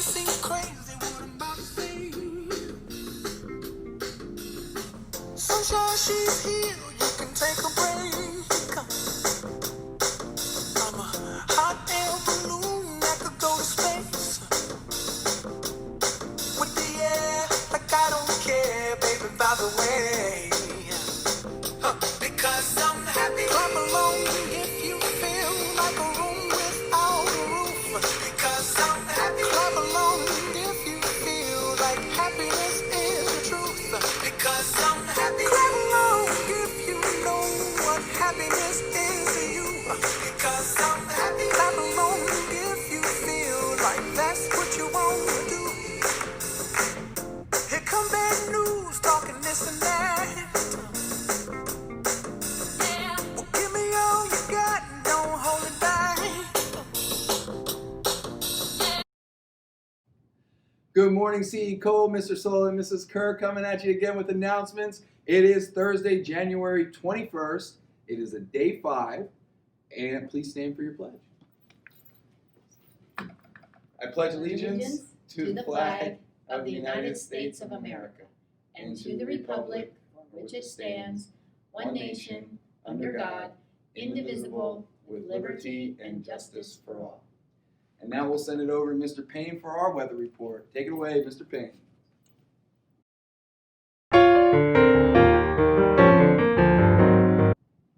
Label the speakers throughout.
Speaker 1: seem crazy what I'm about to say. Sunshine, she's here, you can take a break. I'm a hot air balloon that could go to space. With the air, like I don't care, baby, by the way. Because I'm happy. Clap along if you feel like a room without a roof. Because I'm happy. Clap along if you feel like happiness is the truth. Because I'm happy. Clap along if you know what happiness is to you. Because I'm happy. Clap along if you feel like that's what you want to do. Here come bad news, talking this and that. Well, give me all you got, don't hold it back.
Speaker 2: Good morning, CE Cole, Mr. Sola, and Mrs. Kerr coming at you again with announcements. It is Thursday, January 21st. It is a day 5, and please stand for your pledge. I pledge allegiance to the flag of the United States of America and to the republic for which it stands, one nation, under God, indivisible, with liberty and justice for all. And now we'll send it over to Mr. Payne for our weather report. Take it away, Mr. Payne.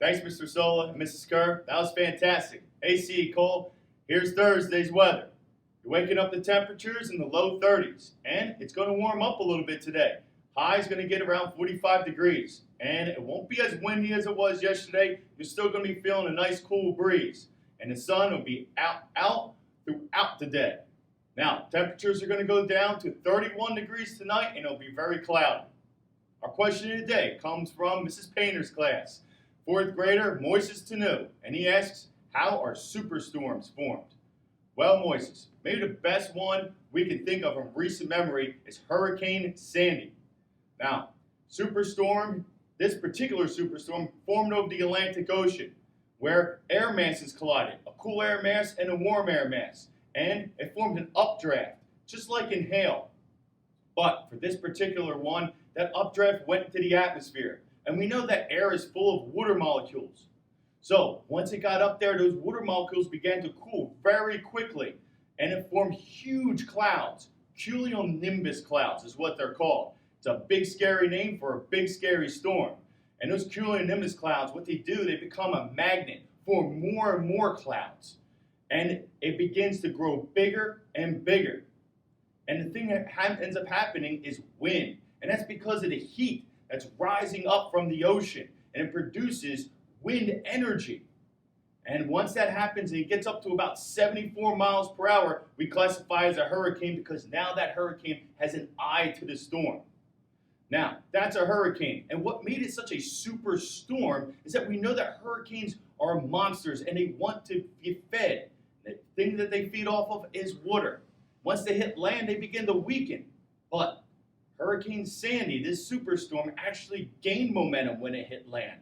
Speaker 3: Thanks, Mr. Sola and Mrs. Kerr. That was fantastic. Hey, CE Cole, here's Thursday's weather. You're waking up the temperatures in the low 30s, and it's going to warm up a little bit today. High is going to get around 45 degrees, and it won't be as windy as it was yesterday. You're still going to be feeling a nice cool breeze, and the sun will be out throughout the day. Now, temperatures are going to go down to 31 degrees tonight, and it'll be very cloudy. Our question of the day comes from Mrs. Painter's class. 4th grader Moises Tanu, and he asks, how are superstorms formed? Well, Moises, maybe the best one we can think of in recent memory is Hurricane Sandy. Now, this particular superstorm formed over the Atlantic Ocean, where air masses collided, a cool air mass and a warm air mass, and it formed an updraft, just like in hail. But for this particular one, that updraft went into the atmosphere, and we know that air is full of water molecules. So once it got up there, those water molecules began to cool very quickly, and it formed huge clouds. Cumulonimbus clouds is what they're called. It's a big scary name for a big scary storm. And those cumulonimbus clouds, what they do, they become a magnet for more and more clouds. And it begins to grow bigger and bigger. And the thing that ends up happening is wind. And that's because of the heat that's rising up from the ocean. And it produces wind energy. And once that happens and it gets up to about 74 miles per hour, we classify as a hurricane because now that hurricane has an eye to the storm. Now, that's a hurricane. And what made it such a super storm is that we know that hurricanes are monsters and they want to be fed. The thing that they feed off of is water. Once they hit land, they begin to weaken. But Hurricane Sandy, this superstorm, actually gained momentum when it hit land.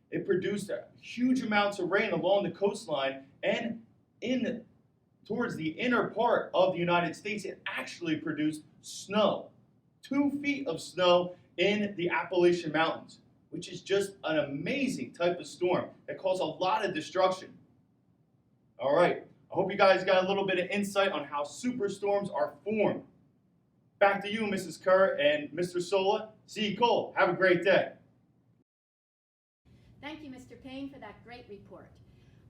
Speaker 3: It produced huge amounts of rain along the coastline, and towards the inner part of the United States, it actually produced snow. 2 feet of snow in the Appalachian Mountains, which is just an amazing type of storm that caused a lot of destruction. All right, I hope you guys got a little bit of insight on how superstorms are formed. Back to you, Mrs. Kerr and Mr. Sola. CE Cole, have a great day.
Speaker 4: Thank you, Mr. Payne, for that great report.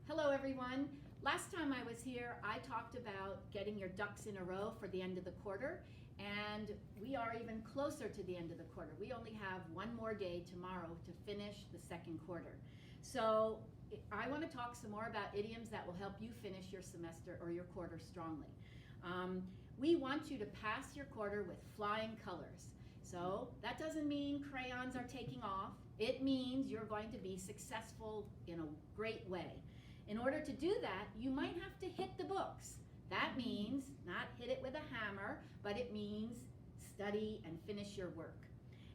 Speaker 4: Hello, everyone. Last time I was here, I talked about getting your ducks in a row for the end of the quarter, and we are even closer to the end of the quarter. We only have one more day tomorrow to finish the second quarter. So I want to talk some more about idioms that will help you finish your semester or your quarter strongly. We want you to pass your quarter with flying colors. So that doesn't mean crayons are taking off. It means you're going to be successful in a great way. In order to do that, you might have to hit the books. That means not hit it with a hammer, but it means study and finish your work.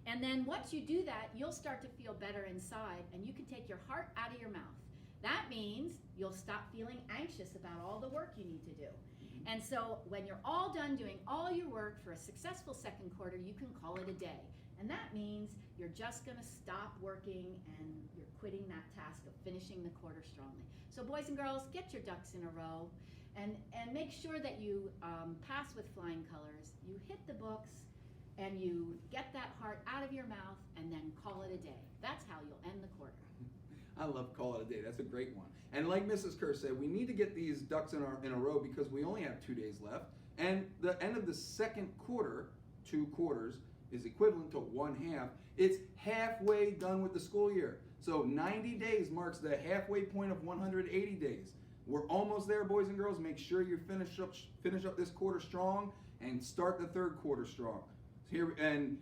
Speaker 4: And then once you do that, you'll start to feel better inside, and you can take your heart out of your mouth. That means you'll stop feeling anxious about all the work you need to do. And so when you're all done doing all your work for a successful second quarter, you can call it a day. And that means you're just gonna stop working and you're quitting that task of finishing the quarter strongly. So boys and girls, get your ducks in a row and make sure that you pass with flying colors. You hit the books and you get that heart out of your mouth and then call it a day. That's how you'll end the quarter.
Speaker 5: I love call it a day. That's a great one. And like Mrs. Kerr said, we need to get these ducks in a row because we only have 2 days left. And the end of the second quarter, 2 quarters, is equivalent to 1/2. It's halfway done with the school year. So 90 days marks the halfway point of 180 days. We're almost there, boys and girls. Make sure you finish up this quarter strong and start the third quarter strong. Here and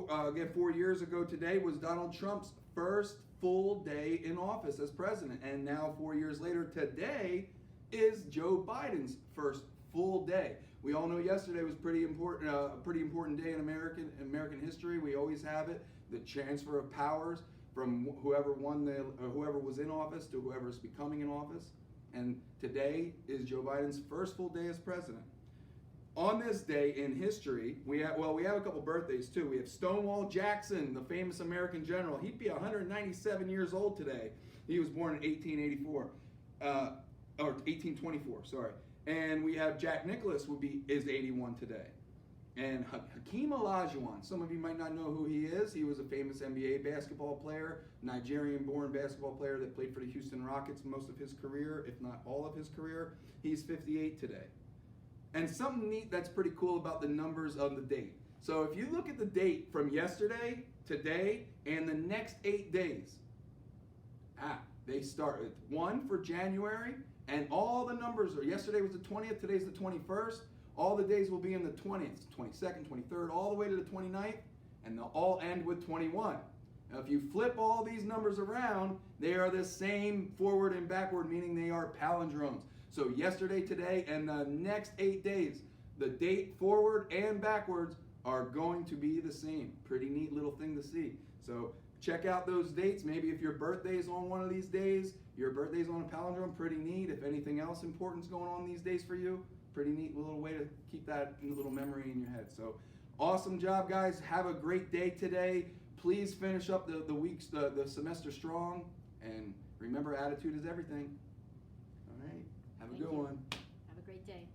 Speaker 5: again, 4 years ago today was Donald Trump's first full day in office as president, and now 4 years later today is Joe Biden's first full day. We all know yesterday was pretty important, a pretty important day in American history. We always have it, the transfer of powers from whoever was in office to whoever's becoming in office. And today is Joe Biden's first full day as president. On this day in history, we have a couple birthdays too. We have Stonewall Jackson, the famous American general. He'd be 197 years old today. He was born in 1884, or 1824, sorry. And we have Jack Nicklaus is 81 today. And Hakeem Olajuwon, some of you might not know who he is. He was a famous NBA basketball player, Nigerian-born basketball player that played for the Houston Rockets most of his career, if not all of his career. He's 58 today. And something neat that's pretty cool about the numbers of the date. So if you look at the date from yesterday, today, and the next 8 days, they start with 1 for January, and all the numbers are, yesterday was the 20th, today's the 21st, all the days will be in the 20th, 22nd, 23rd, all the way to the 29th, and they'll all end with 21. Now if you flip all these numbers around, they are the same forward and backward, meaning they are palindromes. So yesterday, today, and the next 8 days, the date forward and backwards are going to be the same. Pretty neat little thing to see. So check out those dates. Maybe if your birthday is on one of these days, your birthday's on a palindrome, pretty neat. If anything else important is going on these days for you, pretty neat little way to keep that in a little memory in your head. So awesome job, guys. Have a great day today. Please finish up the semester strong. And remember, attitude is everything. All right. Have a good one.
Speaker 4: Have a great day.